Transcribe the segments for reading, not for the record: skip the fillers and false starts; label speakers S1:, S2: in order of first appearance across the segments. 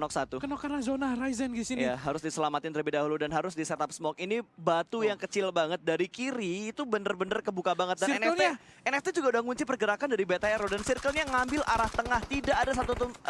S1: knock satu.
S2: Kenok karena zona Ryzen di sini.
S1: Ya, harus diselamatin terlebih dahulu dan harus di setup smoke. Ini batu yang kecil banget dari kiri itu bener-bener kebuka banget. Dan NFT juga udah ngunci pergerakan dari BTR dan circle-nya ngambil arah tengah. Tidak ada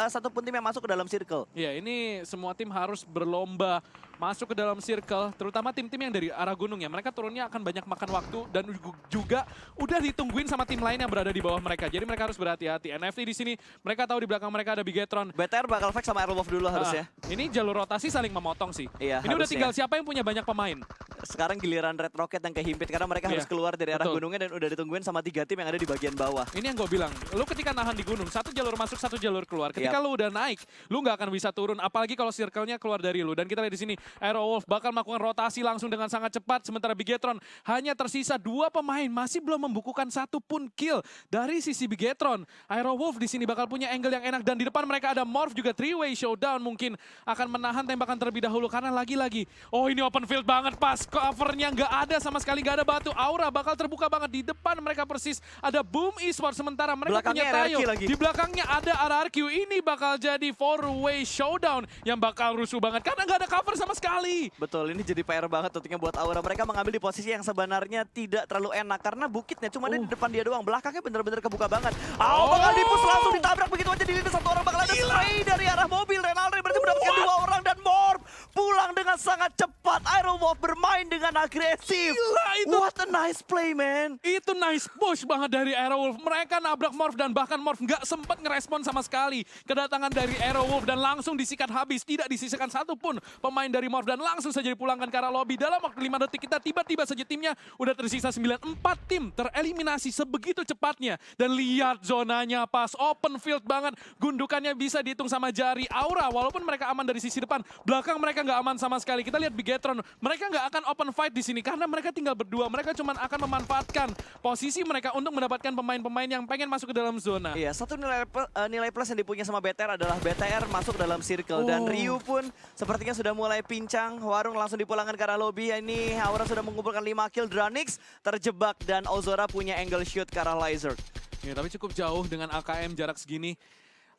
S1: satupun tim yang masuk ke dalam circle.
S2: Ya, ini semua tim harus berlomba masuk ke dalam circle, terutama tim-tim yang dari arah gunung ya. Mereka turunnya akan banyak makan waktu dan juga udah ditungguin sama tim lain yang berada di bawah mereka. Jadi mereka harus berhati-hati. NFT di sini, mereka tahu di belakang mereka ada Bigetron.
S1: BTR bakal fight sama Aerowolf dulu harusnya.
S2: Ini jalur rotasi saling memotong sih.
S1: Iya,
S2: ini udah
S1: harusnya.
S2: tinggal siapa yang punya banyak pemain.
S1: Sekarang giliran Red Rocket yang kehimpit karena mereka harus keluar dari arah gunungnya dan udah ditungguin sama 3 tim yang ada di bagian bawah.
S2: Ini yang gue bilang, lu ketika nahan di gunung, satu jalur masuk, satu jalur keluar. Ketika lu udah naik, lu nggak akan bisa turun. Apalagi kalau circle-nya keluar dari lu. Dan kita lihat di sini, Aerowolf bakal melakukan rotasi langsung dengan sangat cepat. Sementara Bigetron hanya tersisa 2 pemain, masih belum membukukan satupun kill dari sisi Bigetron. Aerowolf di sini bakal punya angle yang enak dan di depan mereka ada Morph juga 3-way showdown mungkin akan menahan tembakan terlebih dahulu karena lagi-lagi ini open field banget pas covernya nggak ada sama sekali, nggak ada batu. Aura bakal terbuka banget di depan mereka persis ada Boom Esports sementara mereka punya Tayo di belakangnya ada RRQ. Ini bakal jadi 4-way showdown yang bakal rusuh banget karena nggak ada cover sama sekali.
S1: Betul, ini jadi PR banget tentunya buat Aura. Mereka mengambil di posisi yang sebenarnya tidak terlalu enak karena bukitnya cuma ada di depan dia doang, belakangnya bener-bener kebuka banget. Bakal dipus langsung ditabrak begitu aja, di satu orang bakal ada spray dari arah mobil. Renaldi berarti mendapatkan 2 orang dan Morph pulang dengan sangat cepat. Aerowolf bermain dengan agresif.
S2: Gila, itu
S1: what a nice play, man.
S2: Itu nice push banget dari Aerowolf. Mereka nabrak Morph dan bahkan Morph nggak sempat ngerespon sama sekali kedatangan dari Aerowolf dan langsung disikat habis. Tidak disisakan satupun pemain dari Morph dan langsung saja dipulangkan ke arah lobby. Dalam waktu 5 detik kita tiba-tiba saja timnya udah tersisa 9. 4 tim tereliminasi sebegitu cepatnya. Dan lihat zonanya pas open field banget. Gundukannya bisa dihitung sama jari. Aura walaupun mereka aman dari sisi depan, belakang mereka nggak aman sama sekali. Kita lihat Bigetron, mereka nggak akan open fight di sini karena mereka tinggal berdua. Mereka cuma akan memanfaatkan posisi mereka untuk mendapatkan pemain-pemain yang pengen masuk ke dalam zona.
S1: Iya, satu nilai plus yang dipunya sama BTR adalah BTR masuk dalam circle. Dan Ryu pun sepertinya sudah mulai pincang. Warung langsung dipulangkan ke arah lobby. Ini Aura sudah mengumpulkan 5 kill. Dranix terjebak dan Ozora punya angle shoot ke arah Lizard.
S2: Ya, tapi cukup jauh dengan AKM jarak segini.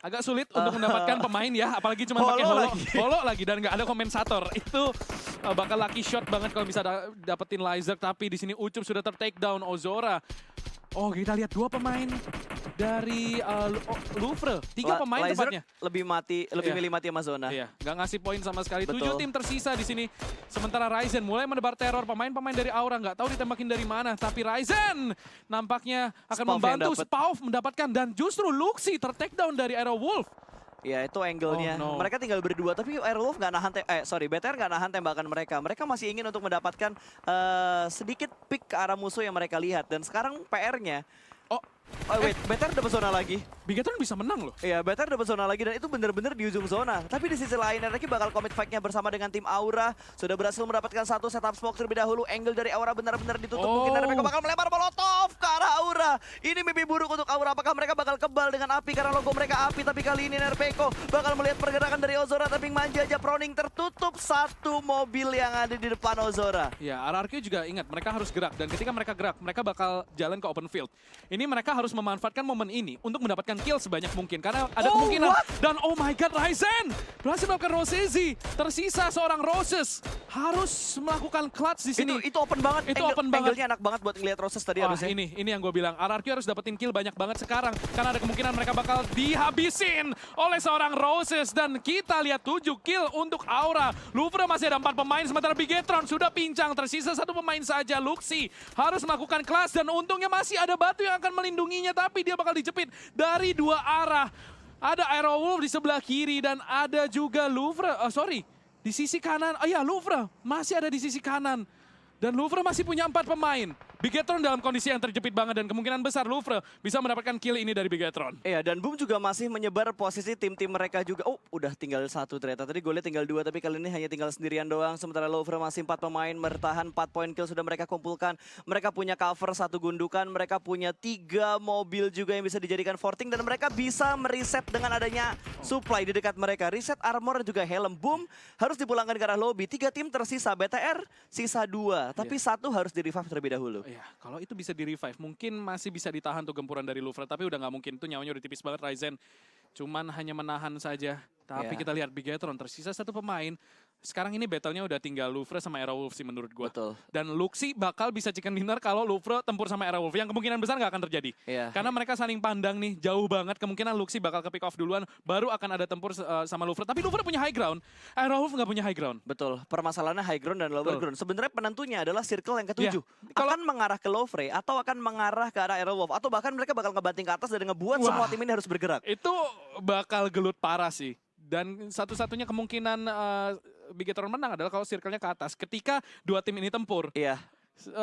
S2: Agak sulit untuk mendapatkan pemain ya, apalagi cuma pakai holo lagi dan nggak ada kompensator. Itu bakal lucky shot banget kalau bisa dapetin Lizard, tapi di sini Ucup sudah ter-take down Ozora. Kita lihat 2 pemain dari Louvre, 3 pemain tepatnya.
S1: Lebih milih mati sama zona.
S2: Iya, nggak ngasih poin sama sekali. 7 tim tersisa di sini. Sementara Ryzen mulai menebar teror. Pemain-pemain dari Aura nggak tahu ditembakin dari mana. Tapi Ryzen nampaknya akan membantu Spauf mendapatkan. Dan justru Luxi ter-take down dari Aerowolf.
S1: Ya itu angle-nya. Mereka tinggal berdua tapi Aerowolf nggak nahan BTR nggak nahan tembakan mereka. Mereka masih ingin untuk mendapatkan sedikit pick ke arah musuh yang mereka lihat. Dan sekarang PR-nya BTR dapat zona lagi.
S2: Bigetron bisa menang loh.
S1: Iya, BTR dapat zona lagi dan itu benar-benar di ujung zona. Tapi di sisi lain, RRQ bakal commit fight-nya bersama dengan tim Aura. Sudah berhasil mendapatkan 1 setup smoke terlebih dahulu. Angle dari Aura benar-benar ditutup. Mungkin mereka bakal melempar molotov ke arah Aura. Ini mimpi buruk untuk Aura. Apakah mereka bakal kebal dengan api karena logo mereka api. Tapi kali ini Nerpeko bakal melihat pergerakan dari Ozora. Tapi manja aja Proning tertutup 1 mobil yang ada di depan Ozora.
S2: Ya, RRQ juga ingat mereka harus gerak. Dan ketika mereka gerak, mereka bakal jalan ke open field. Ini mereka harus memanfaatkan momen ini untuk mendapatkan kill sebanyak mungkin karena ada kemungkinan. Dan oh my god, Ryzen berhasil melakukan Rosezi. Tersisa seorang Roses harus melakukan clutch di sini.
S1: Itu open banget.
S2: Itu open banget.
S1: Angle-nya enak banget buat ngeliat Roses tadi harusnya.
S2: Ini yang gue bilang. RRQ harus dapetin kill banyak banget sekarang karena ada kemungkinan mereka bakal dihabisin oleh seorang Roses. Dan kita lihat 7 kill untuk Aura. Louvre masih ada 4 pemain sementara Bigetron sudah pincang. Tersisa 1 pemain saja. Luxi harus melakukan clutch dan untungnya masih ada batu yang akan melindunginya. Tapi dia bakal dijepit dari 2 arah. Ada Aerowolf di sebelah kiri dan ada juga Louvre. Di sisi kanan. Louvre masih ada di sisi kanan. Dan Louvre masih punya 4 pemain. Bigetron dalam kondisi yang terjepit banget dan kemungkinan besar Louvre bisa mendapatkan kill ini dari Bigetron.
S1: Iya, dan Boom juga masih menyebar posisi tim-tim mereka juga. Udah tinggal 1 ternyata. Tadi gue lihat tinggal 2 tapi kali ini hanya tinggal sendirian doang. Sementara Louvre masih 4 pemain bertahan 4 poin kill sudah mereka kumpulkan. Mereka punya cover 1 gundukan, mereka punya 3 mobil juga yang bisa dijadikan forting dan mereka bisa mereset dengan adanya supply di dekat mereka. Reset armor dan juga helm. Boom harus dipulangkan ke arah lobby. 3 tim tersisa, BTR sisa 2, tapi 1 harus di-revive terlebih dahulu.
S2: Ya, kalau itu bisa di-revive, mungkin masih bisa ditahan tuh gempuran dari Louvre. Tapi udah nggak mungkin, itu nyawanya udah tipis banget Ryzen. cuman hanya menahan saja. Tapi
S1: Iya.
S2: kita lihat Bigetron tersisa satu pemain. Sekarang ini battle-nya udah tinggal Louvre sama Aerowolf sih menurut gua.
S1: Betul.
S2: Dan Luxi bakal bisa chicken dinner kalau Louvre tempur sama Aerowolf. Yang kemungkinan besar nggak akan terjadi.
S1: Iya.
S2: Karena mereka saling pandang nih, jauh banget. Kemungkinan Luxi bakal ke pick off duluan, baru akan ada tempur sama Louvre. Tapi Louvre punya high ground, Aerowolf nggak punya high ground.
S1: Betul, permasalahannya high ground dan lower
S2: Betul.
S1: ground. Sebenarnya penentunya adalah circle yang ketujuh.
S2: Kalau-
S1: Akan mengarah ke Louvre atau akan mengarah ke arah Aerowolf. Atau bahkan mereka bakal ngebanting ke atas dan ngebuat
S2: Wah.
S1: semua tim ini harus bergerak.
S2: Itu bakal gelut parah sih. Dan satu-satunya kemungkinan Bigetron menang adalah kalau circle-nya ke atas. Ketika dua tim ini tempur,
S1: Iya.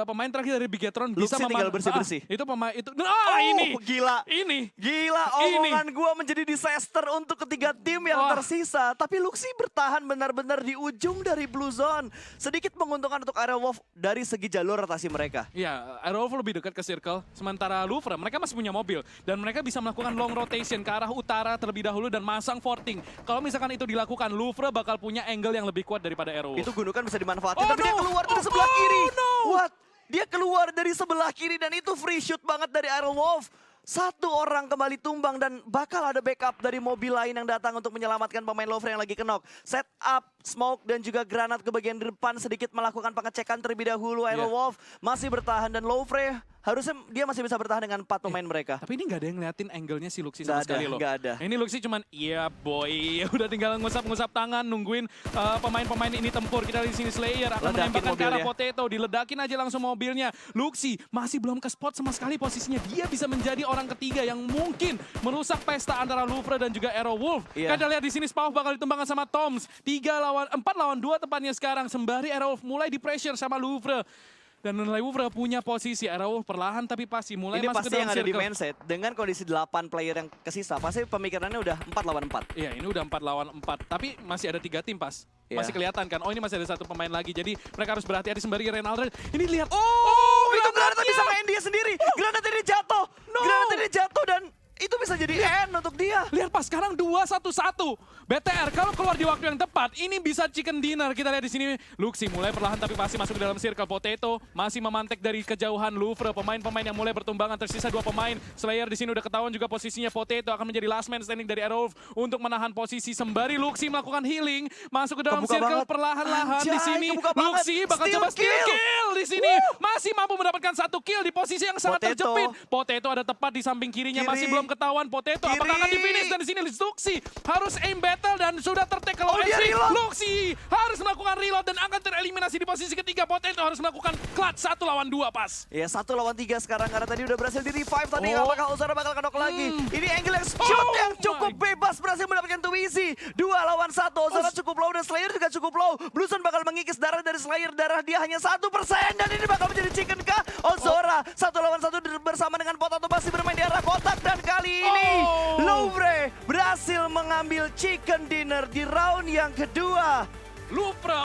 S2: pemain terakhir dari Bigetron bisa
S1: Luxi tinggal bersih-bersih.
S2: itu pemain itu.
S1: Oh, gila.
S2: Ini.
S1: Gila, omongan gua menjadi disaster untuk ketiga tim yang
S2: Wah.
S1: tersisa. Tapi Luxi bertahan benar-benar di ujung dari Blue Zone. Sedikit menguntungkan untuk Aerowolf dari segi jalur rotasi mereka.
S2: Ya, Aerowolf lebih dekat ke circle. Sementara Louvre, mereka masih punya mobil. Dan mereka bisa melakukan long rotation ke arah utara terlebih dahulu dan masang forting. Kalau misalkan itu dilakukan, Louvre bakal punya angle yang lebih kuat daripada Aerowolf.
S1: Itu gundukan bisa dimanfaatkan,
S2: Oh,
S1: tapi dia
S2: no.
S1: keluar dari
S2: Oh,
S1: sebelah
S2: oh,
S1: kiri.
S2: no.
S1: What? Dia keluar dari sebelah kiri dan itu free shoot banget dari Aerowolf. Satu orang kembali tumbang dan bakal ada backup dari mobil lain yang datang untuk menyelamatkan pemain Louvre yang lagi kenok. Set up, smoke dan juga granat ke bagian depan sedikit melakukan pengecekan terlebih dahulu. Aerowolf masih bertahan dan Louvre harusnya dia masih bisa bertahan dengan 4 pemain mereka.
S2: Tapi ini nggak ada yang ngeliatin angle-nya si Luxi sama
S1: Nggak ada,
S2: sekali loh.
S1: nggak ada.
S2: Ini Luxi cuman, iya boy, udah tinggal ngusap-ngusap tangan, nungguin pemain-pemain ini tempur. Kita di sini Slayer akan
S1: Ledakin
S2: menembakkan ke arah
S1: mobilnya.
S2: Potato, diledakin aja langsung mobilnya. Luxi masih belum ke spot sama sekali posisinya. Dia bisa menjadi orang ketiga yang mungkin merusak pesta antara Louvre dan juga Aerowolf.
S1: Iya.
S2: Kita lihat di sini Spawn bakal ditumbangkan sama Toms. 4 lawan 2 tepatnya sekarang. Sembari Aerowolf mulai di pressure sama Louvre. Dan Louvre punya posisi, Aerowolf perlahan tapi pasti mulai
S1: Ini
S2: masuk
S1: pasti
S2: ke dalam
S1: yang ada di
S2: circle.
S1: mindset dengan kondisi 8 player yang kesisa. Pasti pemikirannya udah 4 lawan 4.
S2: Iya, ini udah 4 lawan 4. Tapi masih ada 3 tim pas.
S1: Iya.
S2: Masih kelihatan kan. Oh, ini masih ada satu pemain lagi. Jadi mereka harus berhati-hati sembari Renaldo. Ini lihat.
S1: Oh, itu granat
S2: granatnya!
S1: bisa main dia sendiri. Granat ini jatuh.
S2: No.
S1: Granat ini jatuh dan itu bisa jadi end untuk dia.
S2: Lihat pas sekarang 2-1-1. BTR kalau keluar di waktu yang tepat, ini bisa chicken dinner. Kita lihat di sini Luxi mulai perlahan tapi pasti masuk ke dalam circle. Potato masih memantek dari kejauhan Louvre. Pemain-pemain yang mulai bertumbangan, tersisa 2 pemain. Slayer di sini udah ketahuan juga posisinya. Potato akan menjadi last man standing dari Aerowolf untuk menahan posisi. Sembari Luxi melakukan healing, masuk ke dalam
S1: Kebuka
S2: circle
S1: banget.
S2: perlahan-lahan di
S1: Anjay,
S2: sini.
S1: kebuka banget.
S2: Luxi bakal
S1: Steal
S2: coba steal
S1: kill.
S2: kill di sini. Masih mampu mendapatkan 1 kill di posisi yang sangat
S1: Potato.
S2: terjepit. Potato ada tepat di samping kirinya,
S1: Kiri.
S2: masih belum ketahuan. Potato apakah akan
S1: Kiri.
S2: di-finish dan di sini Luxi harus aim battle dan sudah tertackle
S1: Oh, dia
S2: OSC.
S1: reload.
S2: Luxi harus melakukan reload dan akan tereliminasi di posisi ketiga. Potato harus melakukan clutch 1 lawan 2 pas.
S1: Ya 1 lawan 3 sekarang karena tadi udah berhasil di revive tadi.
S2: Oh.
S1: Apakah Ozara bakal kenok lagi? Ini angle yang shoot
S2: Oh
S1: yang cukup
S2: my.
S1: bebas berhasil mendapatkan too easy. 2 lawan 1. Ozara cukup low dan Slayer juga cukup low. Blueson bakal mengikis darah dari Slayer. Darah dia hanya 1% dan ini bakal menjadi chicken kah? Ozora 1 lawan 1 bersama dengan Potato masih bermain di arah kotak dan kali ini
S2: Oh.
S1: Louvre berhasil mengambil chicken dinner di round yang kedua.
S2: Louvre